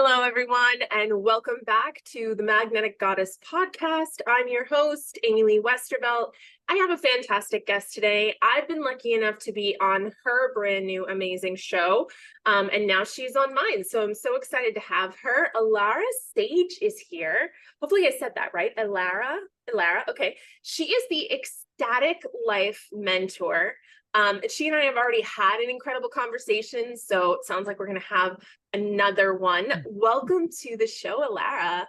Hello, everyone, and welcome back to the Magnetic Goddess podcast. I'm your host, Amy Lee Westervelt. I have a fantastic guest today. I've been lucky enough to be on her brand new amazing show, and now she's on mine. So I'm so excited to have her. Alara Sage is here. Hopefully I said that right. Alara. Okay. She is the Ecstatic Life Mentor. She and I have already had an incredible conversation, so it sounds like we're going to have another one. Welcome to the show, Alara.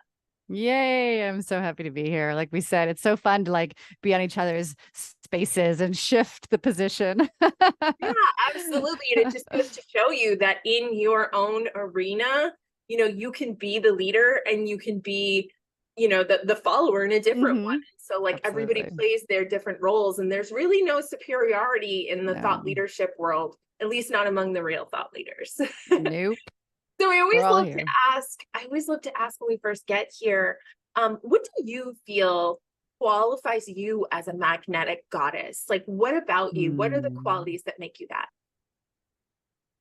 Yay, I'm so happy to be here. Like we said, it's so fun to be on each other's spaces and shift the position. Yeah, absolutely. And it just goes to show you that in your own arena, you can be the leader and you can be, the follower in a different one. So everybody Absolutely. plays their different roles, and there's really no superiority in the thought No. leadership world, at least not among the real thought leaders. Nope. So I We're always all love to here. ask, when we first get here, what do you feel qualifies you as a magnetic goddess? Like, what about you? What are the qualities that make you that?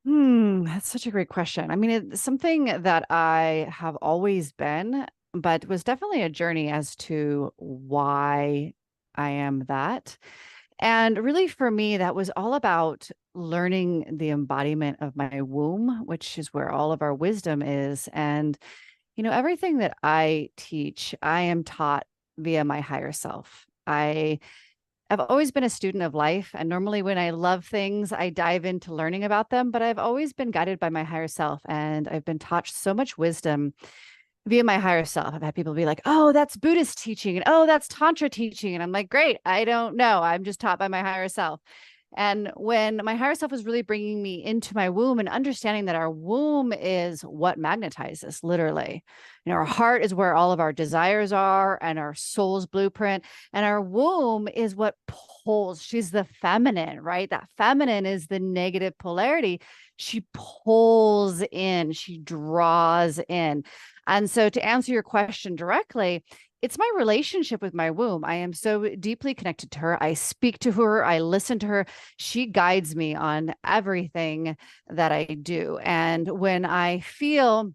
That's such a great question. I mean, it's something that I have always been, but was definitely a journey as to why I am that. And really, for me, that was all about learning the embodiment of my womb, which is where all of our wisdom is. And, everything that I teach, I am taught via my higher self. I've always been a student of life. And normally, when I love things, I dive into learning about them. But I've always been guided by my higher self. And I've been taught so much wisdom via my higher self. I've had people be like, oh, that's Buddhist teaching. And oh, that's Tantra teaching. And I'm like, great. I don't know. I'm just taught by my higher self. And when my higher self was really bringing me into my womb and understanding that our womb is what magnetizes, literally, our heart is where all of our desires are and our soul's blueprint. And our womb is what pulls. She's the feminine, right? That feminine is the negative polarity. She pulls in, she draws in. And so, to answer your question directly, it's my relationship with my womb. I am so deeply connected to her. I speak to her, I listen to her. She guides me on everything that I do. And when I feel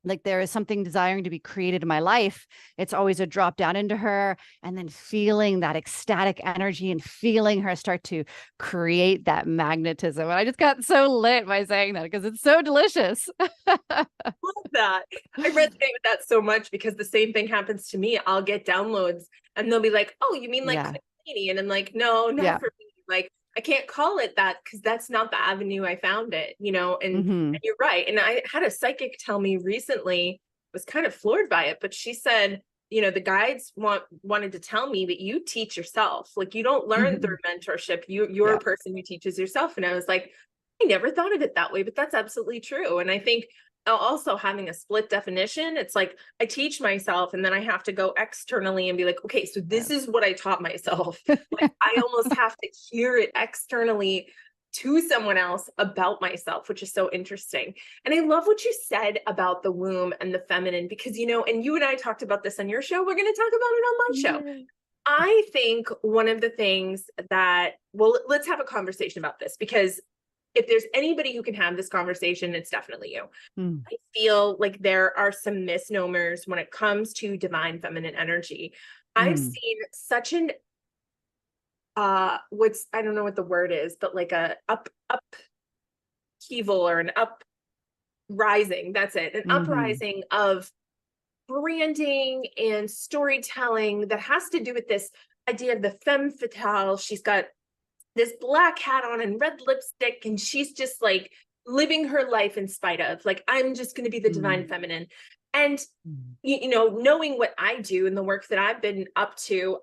like there is something desiring to be created in my life, it's always a drop down into her and then feeling that ecstatic energy and feeling her start to create that magnetism. And I just got so lit by saying that because it's so delicious. Love that. I resonate with that so much because the same thing happens to me. I'll get downloads and they'll be like, oh, you mean like Yeah. Kundalini? And I'm like, no, not Yeah. for me. Like, I can't call it that because that's not the avenue I found it, and you're right. And I had a psychic tell me recently, was kind of floored by it, but she said, the guides wanted to tell me that you teach yourself. Like, you don't learn through mentorship. You're Yeah. a person who teaches yourself. And I was like, I never thought of it that way, but that's absolutely true. And I think also having a split definition, it's like I teach myself and then I have to go externally and be like, okay, so this is what I taught myself. Like, I almost have to hear it externally to someone else about myself, which is so interesting. And I love what you said about the womb and the feminine, because, and you and I talked about this on your show. We're going to talk about it on my show. Yeah. I think one of the things well, let's have a conversation about this, because if there's anybody who can have this conversation, it's definitely you. Mm. I feel like there are some misnomers when it comes to divine feminine energy. I've seen such an I don't know what the word is, but like a upheaval or an uprising. That's it. An Mm-hmm. uprising of branding and storytelling that has to do with this idea of the femme fatale. She's got this black hat on and red lipstick, and she's just like living her life in spite of, like, I'm just going to be the divine feminine. And knowing what I do and the work that I've been up to,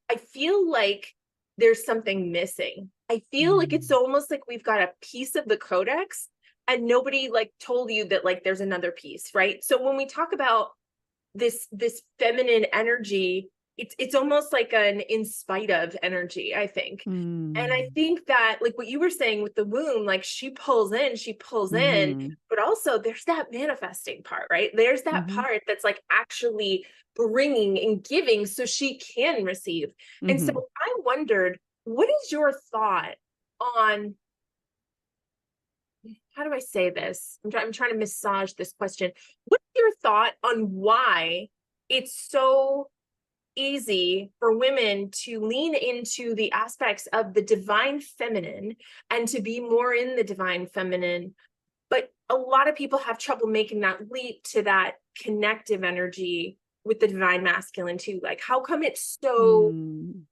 I feel like there's something missing. I feel like it's almost like we've got a piece of the codex and nobody like told you that like there's another piece, right? So when we talk about this feminine energy, it's almost like an in spite of energy, I think. And I think that, like what you were saying with the womb, like she pulls in, but also there's that manifesting part, right? There's that part that's like actually bringing and giving so she can receive. And so I wondered, what is your thought on how do I say this? I'm trying to massage this question. What's your thought on why it's so easy for women to lean into the aspects of the divine feminine and to be more in the divine feminine, but a lot of people have trouble making that leap to that connective energy with the divine masculine too? Like, how come it's so,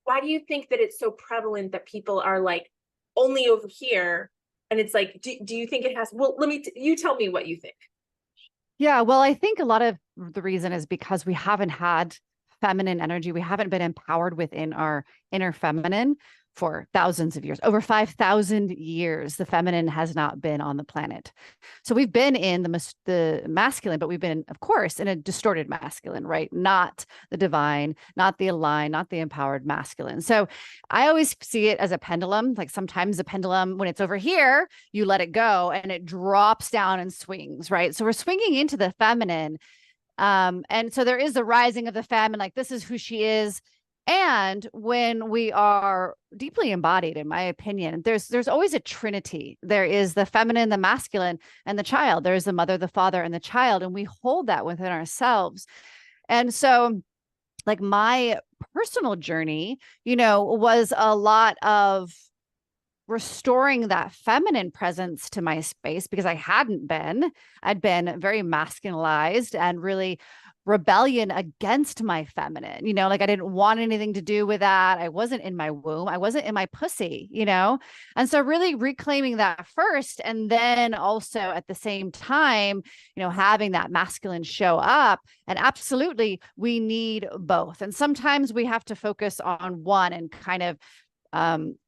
why do you think that it's so prevalent that people are like only over here? And it's like, do you think it has, well, you tell me what you think. Yeah, well, I think a lot of the reason is because we haven't had feminine energy. We haven't been empowered within our inner feminine for thousands of years. Over 5,000 years, the feminine has not been on the planet. So we've been in the masculine, but we've been, of course, in a distorted masculine, right? Not the divine, not the aligned, not the empowered masculine. So I always see it as a pendulum. Like sometimes the pendulum, when it's over here, you let it go and it drops down and swings, right? So we're swinging into the feminine. And so there is the rising of the femme, and like this is who she is. And when we are deeply embodied, in my opinion, there's always a trinity. There is the feminine, the masculine, and the child. There's the mother, the father, and the child, and we hold that within ourselves. And so, like my personal journey, was a lot of restoring that feminine presence to my space because I'd been very masculinized and really rebellion against my feminine, like I didn't want anything to do with that. I wasn't in my womb. I wasn't in my pussy, And so really reclaiming that first. And then also at the same time, having that masculine show up. And absolutely we need both. And sometimes we have to focus on one and kind of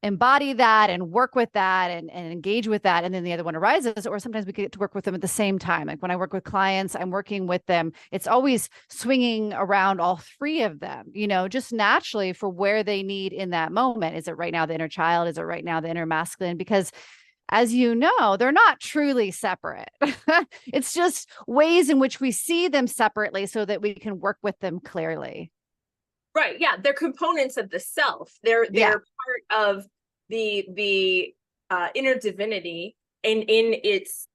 embody that and work with that and engage with that. And then the other one arises, or sometimes we get to work with them at the same time. Like when I work with clients, I'm working with them. It's always swinging around all three of them, just naturally for where they need in that moment. Is it right now the inner child? Is it right now the inner masculine? Because as you know, they're not truly separate. It's just ways in which we see them separately so that we can work with them clearly. Right. Yeah. They're components of the self. They're part of the inner divinity and in its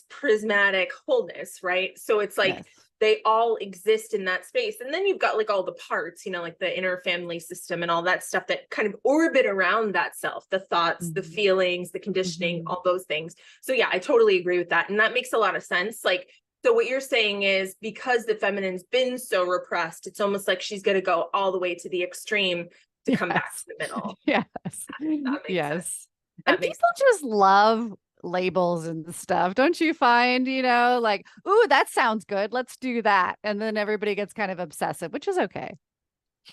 prismatic wholeness. Right. So it's like they all exist in that space. And then you've got like all the parts, like the inner family system and all that stuff that kind of orbit around that self, the thoughts, the feelings, the conditioning, all those things. So yeah, I totally agree with that. And that makes a lot of sense. Like, so what you're saying is because the feminine's been so repressed, it's almost like she's going to go all the way to the extreme to come back to the middle. Yes. That makes sense. And people just love labels and stuff. Don't you find, like, ooh, that sounds good. Let's do that. And then everybody gets kind of obsessive, which is okay.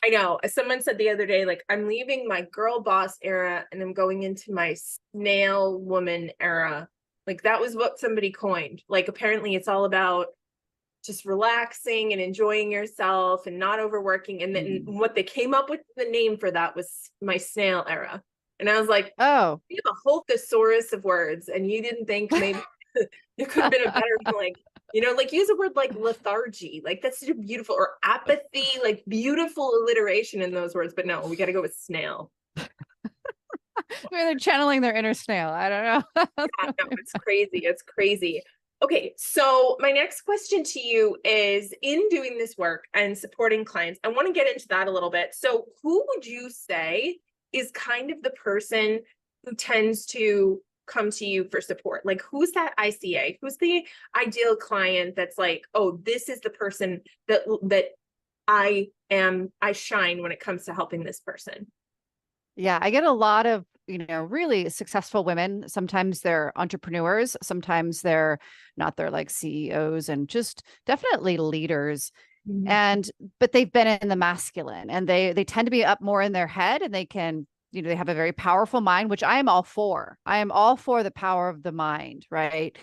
I know. Someone said the other day, like, I'm leaving my girl boss era and I'm going into my snail woman era. Like that was what somebody coined. Like apparently it's all about just relaxing and enjoying yourself and not overworking. And then what they came up with the name for that was my snail era. And I was like, oh, you have a whole thesaurus of words and you didn't think maybe there could have been a better like, like use a word like lethargy. Like that's such a beautiful, or apathy, like beautiful alliteration in those words. But no, we got to go with snail. Maybe they're channeling their inner snail. I don't know. Yeah, no, it's crazy. It's crazy. Okay, so my next question to you is, in doing this work and supporting clients, I want to get into that a little bit. So who would you say is kind of the person who tends to come to you for support? Like who's that ICA? Who's the ideal client that's like, oh, this is the person that I shine when it comes to helping this person? Yeah, I get a lot of, really successful women. Sometimes they're entrepreneurs, sometimes they're not, they're like CEOs and just definitely leaders. But they've been in the masculine and they tend to be up more in their head and they can, they have a very powerful mind, which I am all for. I am all for the power of the mind, right?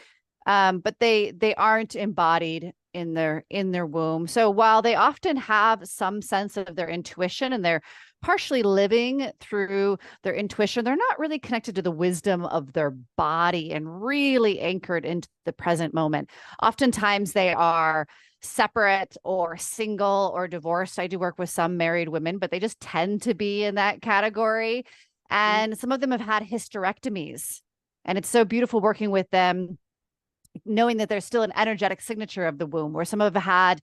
But they aren't embodied in their womb. So while they often have some sense of their intuition and they're partially living through their intuition, they're not really connected to the wisdom of their body and really anchored into the present moment. Oftentimes they are separate or single or divorced. I do work with some married women, but they just tend to be in that category. And some of them have had hysterectomies. And it's so beautiful working with them knowing that there's still an energetic signature of the womb, where some have had,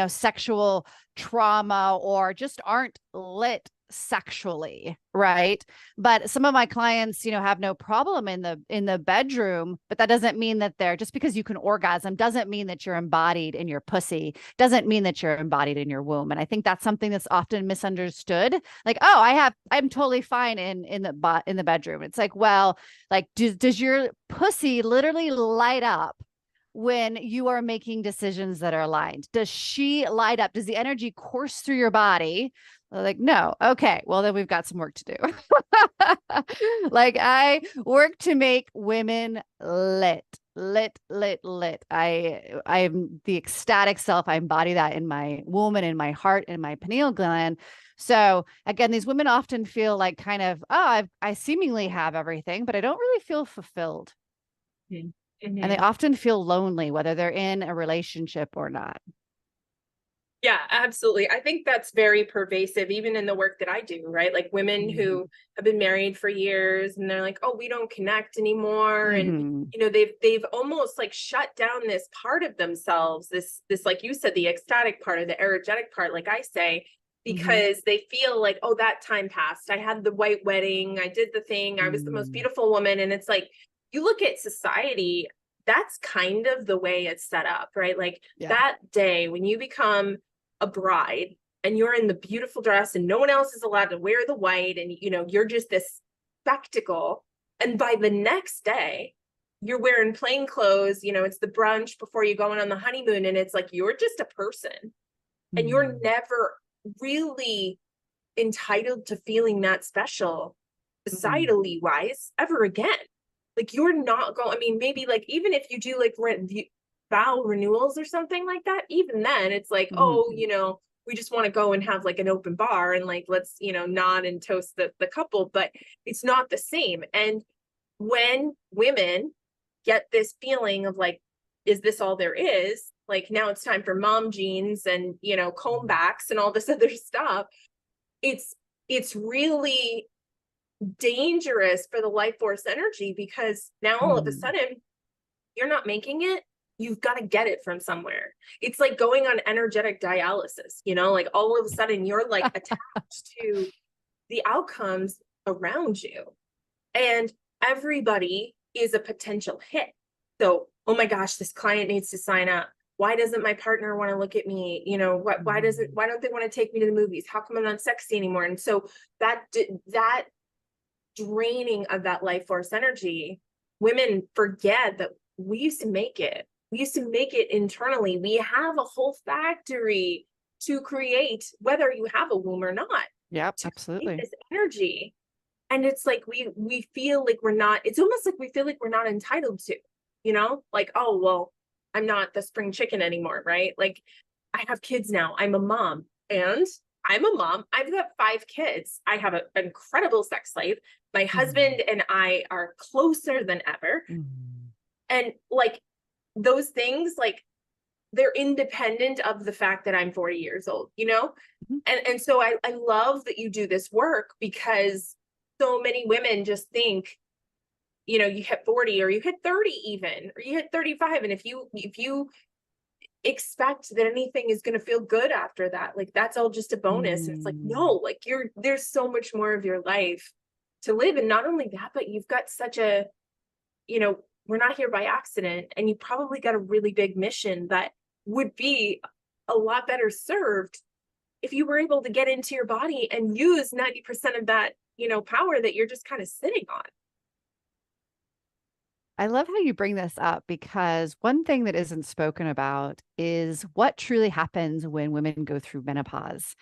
sexual trauma or just aren't lit sexually, right? But some of my clients, have no problem in the bedroom, but that doesn't mean that they're, just because you can orgasm doesn't mean that you're embodied in your pussy, doesn't mean that you're embodied in your womb. And I think that's something that's often misunderstood. Like, oh, I'm totally fine in the bedroom. It's like, well, like, does your pussy literally light up when you are making decisions that are aligned? Does she light up? Does the energy course through your body? Like, no. Okay. Well, then we've got some work to do. Like, I work to make women lit. I'm the ecstatic self. I embody that in my womb and in my heart and my pineal gland. So again, these women often feel like kind of, oh, I seemingly have everything, but I don't really feel fulfilled. Mm-hmm. And they often feel lonely, whether they're in a relationship or not. Yeah, absolutely. I think that's very pervasive, even in the work that I do, right? Like women who have been married for years and they're like, oh, we don't connect anymore. And, they've almost like shut down this part of themselves, this, like you said, the ecstatic part or the energetic part, like I say, because they feel like, oh, that time passed. I had the white wedding. I did the thing. I was the most beautiful woman. And it's like, you look at society, that's kind of the way it's set up, right? Like that day when you become a bride and you're in the beautiful dress and no one else is allowed to wear the white, and you're just this spectacle, and by the next day you're wearing plain clothes, it's the brunch before you go on the honeymoon, and it's like you're just a person and you're never really entitled to feeling that special societally wise ever again. Like you're not going, I mean, maybe like even if you do like vow renewals or something like that, even then it's like, oh, we just want to go and have like an open bar and like, let's, nod and toast the couple, but it's not the same. And when women get this feeling of like, is this all there is? Like now it's time for mom jeans and, comb backs and all this other stuff. It's really dangerous for the life force energy, because now all of a sudden you're not making it. You've got to get it from somewhere. It's like going on energetic dialysis, like all of a sudden you're like attached to the outcomes around you, and everybody is a potential hit. So, oh my gosh, this client needs to sign up. Why doesn't my partner want to look at me? Why don't they want to take me to the movies? How come I'm not sexy anymore? And so that draining of that life force energy, women forget that we used to make it. We used to make it internally. We have a whole factory to create, whether you have a womb or not. Yep, absolutely. This energy. And it's like we feel like we're not, it's almost like we feel like we're not entitled to, like, oh, well, I'm not the spring chicken anymore, right? Like I have kids now. I'm a mom. And I'm a mom. I've got 5 kids. I have an incredible sex life. My husband and I are closer than ever. And like those things, like they're independent of the fact that I'm 40 years old, And so I love that you do this work, because so many women just think, you hit 40 or you hit 30 even, or you hit 35. And if you expect that anything is going to feel good after that, like that's all just a bonus. And it's like, no, like there's so much more of your life to live. And not only that, but you've got such a, we're not here by accident, and you probably got a really big mission that would be a lot better served if you were able to get into your body and use 90% of that, power that you're just kind of sitting on. I love how you bring this up, because one thing that isn't spoken about is what truly happens when women go through menopause.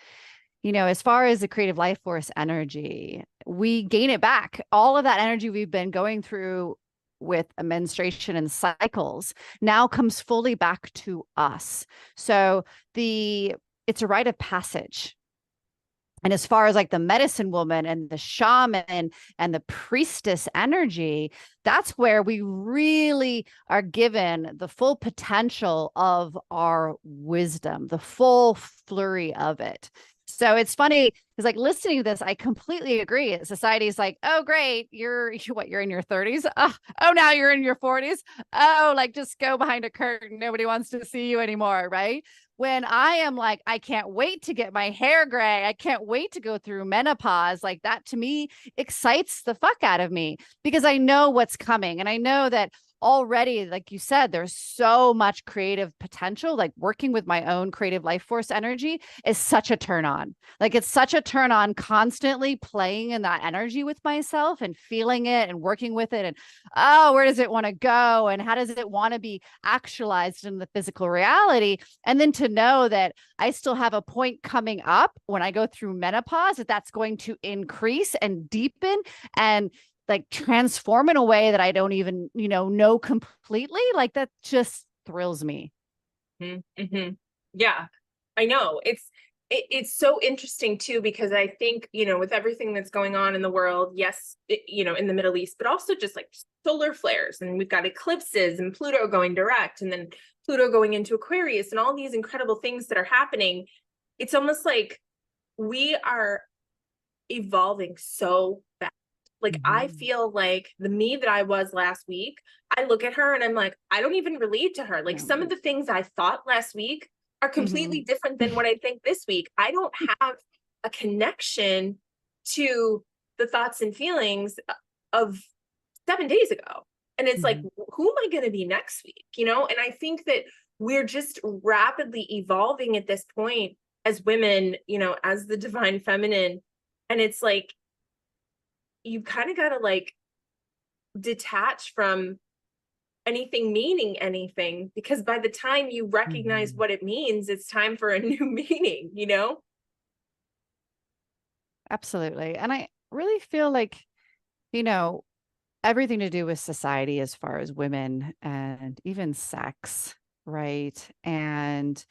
As far as the creative life force energy, we gain it back. All of that energy we've been going through with a menstruation and cycles now comes fully back to us. So it's a rite of passage. And as far as like the medicine woman and the shaman and the priestess energy, that's where we really are given the full potential of our wisdom, the full flurry of it. So it's funny because like listening to this, I completely agree. Society's like, oh, great. You're in your 30s. Oh, now you're in your 40s. Oh, like just go behind a curtain. Nobody wants to see you anymore. Right. When I am like, I can't wait to get my hair gray. I can't wait to go through menopause. Like that to me excites the fuck out of me because I know what's coming. And I know that already, like you said, there's so much creative potential. Like working with my own creative life force energy is such a turn on. Like it's such a turn on constantly playing in that energy with myself and feeling it and working with it. And oh, where does it want to go? And how does it want to be actualized in the physical reality? And then to know that I still have a point coming up when I go through menopause, that's going to increase and deepen and like transform in a way that I don't even, know completely. Like that just thrills me. Mm-hmm. Yeah, I know. It's so interesting too, because I think, with everything that's going on in the world, yes, in the Middle East, but also just like solar flares, and we've got eclipses and Pluto going direct, and then Pluto going into Aquarius, and all these incredible things that are happening. It's almost like we are evolving so fast. Like I feel like the me that I was last week, I look at her and I'm like, I don't even relate to her. Like some of the things I thought last week are completely different than what I think this week. I don't have a connection to the thoughts and feelings of 7 days ago. And it's like, who am I going to be next week? And I think that we're just rapidly evolving at this point as women, as the divine feminine. And it's like, you kind of got to like detach from anything meaning anything, because by the time you recognize what it means, it's time for a new meaning, Absolutely. And I really feel like, everything to do with society as far as women and even sex, right? And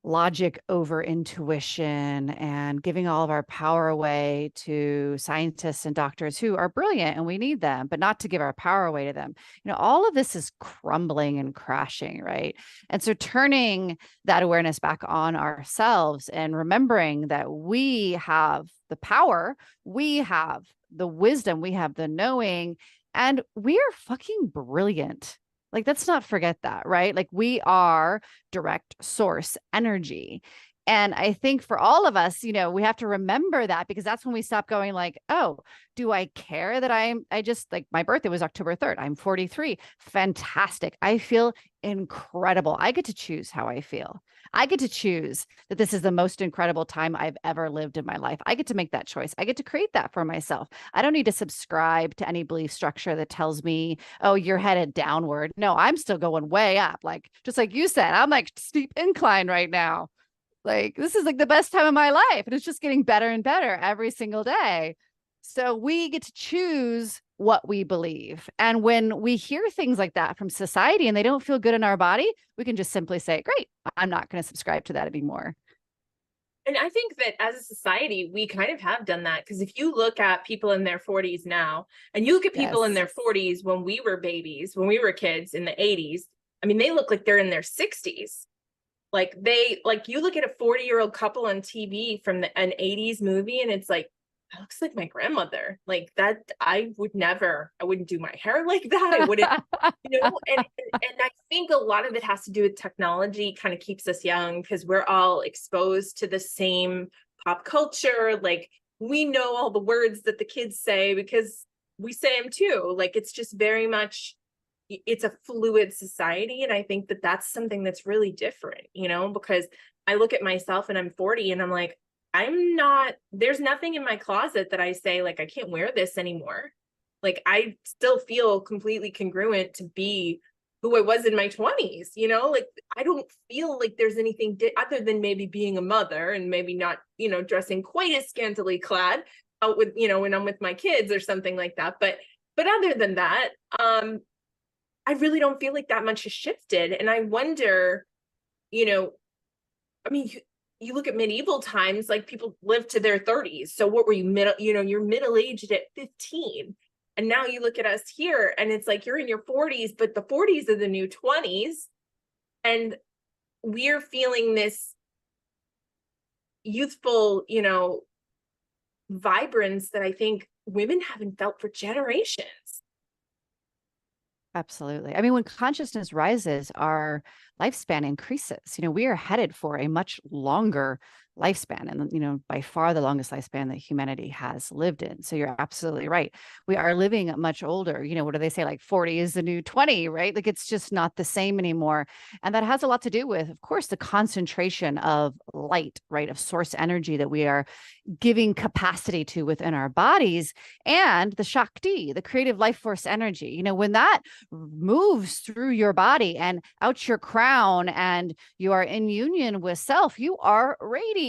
logic over intuition and giving all of our power away to scientists and doctors who are brilliant and we need them, but not to give our power away to them. All of this is crumbling and crashing, right? And so turning that awareness back on ourselves and remembering that we have the power, we have the wisdom, we have the knowing, and we are fucking brilliant. Like, let's not forget that, right? Like, we are direct source energy. And I think for all of us, we have to remember that, because that's when we stop going like, oh, do I care that I just like my birthday was October 3rd. I'm 43. Fantastic. I feel incredible. I get to choose how I feel. I get to choose that this is the most incredible time I've ever lived in my life. I get to make that choice. I get to create that for myself. I don't need to subscribe to any belief structure that tells me, oh, you're headed downward. No, I'm still going way up. Like, just like you said, I'm like steep incline right now. Like, this is like the best time of my life. And it's just getting better and better every single day. So we get to choose what we believe. And when we hear things like that from society and they don't feel good in our body, we can just simply say, great, I'm not going to subscribe to that anymore. And I think that as a society, we kind of have done that, because if you look at people in their 40s now, and you look at people in their 40s when we were babies, when we were kids in the 80s, I mean, they look like they're in their 60s. Like you look at a 40-year-old couple on TV from an 80s movie, and it's like, that looks like my grandmother. Like that, I wouldn't do my hair like that. I wouldn't, and I think a lot of it has to do with technology, kind of keeps us young because we're all exposed to the same pop culture. Like we know all the words that the kids say because we say them too. Like it's just very much, it's a fluid society. And I think that that's something that's really different, because I look at myself and I'm 40 and I'm like, there's nothing in my closet that I say, like, I can't wear this anymore. Like, I still feel completely congruent to be who I was in my 20s, like, I don't feel like there's anything other than maybe being a mother and maybe not, dressing quite as scantily clad out with, when I'm with my kids or something like that. But other than that, I really don't feel like that much has shifted. And I wonder, I mean, you look at medieval times, like people lived to their 30s. So what were you you're middle-aged at 15. And now you look at us here and it's like, you're in your 40s, but the 40s are the new 20s. And we're feeling this, youthful, you know, vibrance that I think women haven't felt for generations. Absolutely. I mean, when consciousness rises, our lifespan increases. You know, we are headed for a much longer lifespan and, you know, by far the longest lifespan that humanity has lived in. So you're absolutely right. We are living much older. You know, what do they say? Like 40 is the new 20, right? Like it's just not the same anymore. And that has a lot to do with, of course, the concentration of light, right? Of source energy that we are giving capacity to within our bodies, and the Shakti, the creative life force energy. You know, when that moves through your body and out your crown and you are in union with self, you are radiating.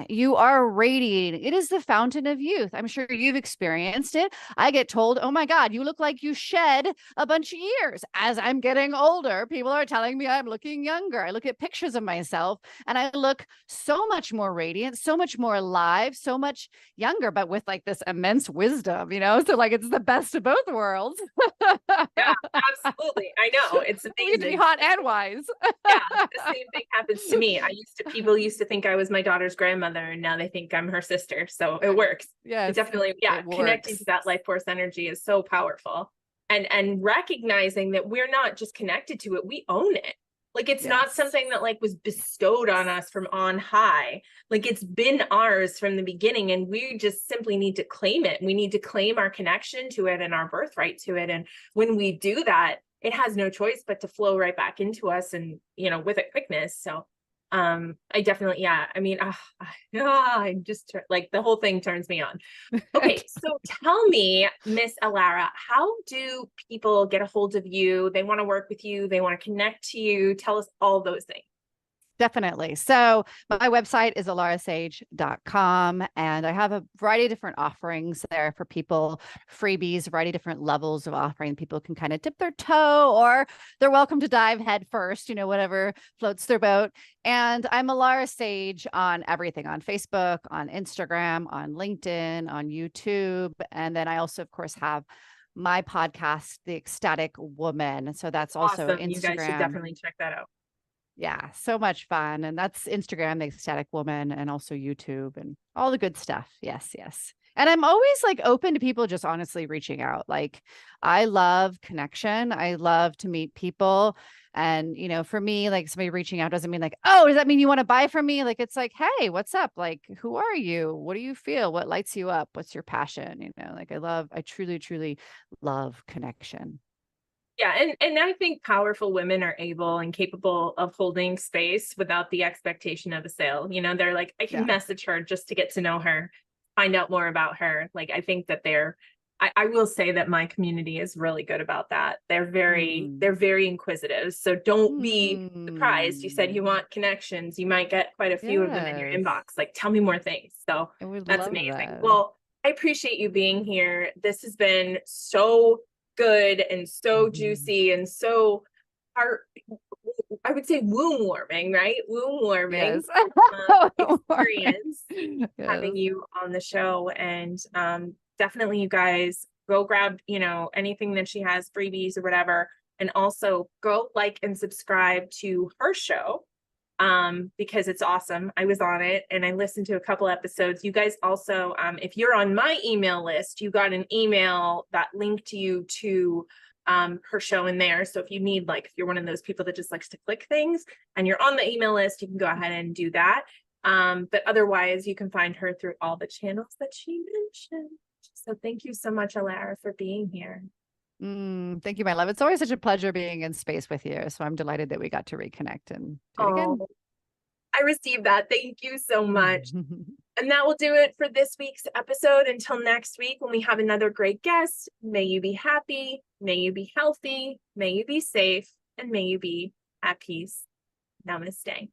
You are radiating. It is the fountain of youth. I'm sure you've experienced it. I get told, oh my God, you look like you shed a bunch of years. As I'm getting older, people are telling me I'm looking younger. I look at pictures of myself and I look so much more radiant, so much more alive, so much younger, but with like this immense wisdom, you know? So like it's the best of both worlds. Yeah, absolutely. I know. It's We get to be amazing. hot and wise. Yeah, the same thing happens to me. People used to think I was my daughter's grandmother, and now they think I'm her sister. So it works. Yes, It definitely, yeah, it connecting works. to that life force energy is so powerful. And recognizing that we're not just connected to it, we own it. Like it's not Yes. something that like was bestowed on us from on high. Like it's been ours from the beginning, and we just simply need to claim it. We need to claim our connection to it and our birthright to it. And when we do that, it has no choice but to flow right back into us, and you know, with a quickness. So I definitely, yeah, I mean, I just like the whole thing turns me on. Okay, so tell me, Miss Alara, how do people get a hold of you? They want to work with you, they want to connect to you. Tell us all those things. Definitely. So my website is alarasage.com, and I have a variety of different offerings there for people, freebies, a variety of different levels of offering. People can kind of dip their toe, or they're welcome to dive head first, you know, whatever floats their boat. And I'm Alara Sage on everything, on Facebook, on Instagram, on LinkedIn, on YouTube. And then I also, of course, have my podcast, The Ecstatic Woman. So that's also Awesome. You guys should Instagram. definitely check that out. Yeah, so much fun. And that's Instagram, the Ecstatic Woman, and also YouTube and all the good stuff. Yes, yes. And I'm always like open to people just honestly reaching out. Like I love connection. I love to meet people. And, you know, for me, like somebody reaching out doesn't mean like, oh, does that mean you want to buy from me? Like, it's like, hey, what's up? Like, who are you? What do you feel? What lights you up? What's your passion? You know, like I truly, truly love connection. Yeah, and I think powerful women are able and capable of holding space without the expectation of a sale. You know, they're like, I can Yeah. message her just to get to know her, find out more about her. Like, I think that I will say that my community is really good about that. Mm. They're very inquisitive. So don't be surprised. You said you Mm. want connections. You might get quite a few of them in your Yes. inbox. Like, tell me more things. So I would that's love amazing. that. Well, I appreciate you being here. This has been so good and so Mhm. juicy and so heart, I would say womb warming, right? Womb warming Yes. experience Yes. having you on the show. And definitely you guys go grab, you know, anything that she has, freebies or whatever. And also go like and subscribe to her show because it's awesome. I was on it and I listened to a couple episodes. You guys also, if you're on my email list, you got an email that linked you to her show in there. So if you need, like, if you're one of those people that just likes to click things and you're on the email list, you can go ahead and do that. But otherwise, you can find her through all the channels that she mentioned. So thank you so much, Alara, for being here. Thank you, my love. It's always such a pleasure being in space with you. So I'm delighted that we got to reconnect and do it again. Oh, I received that. Thank you so much. And that will do it for this week's episode. Until next week, when we have another great guest, may you be happy, may you be healthy, may you be safe, and may you be at peace. Namaste.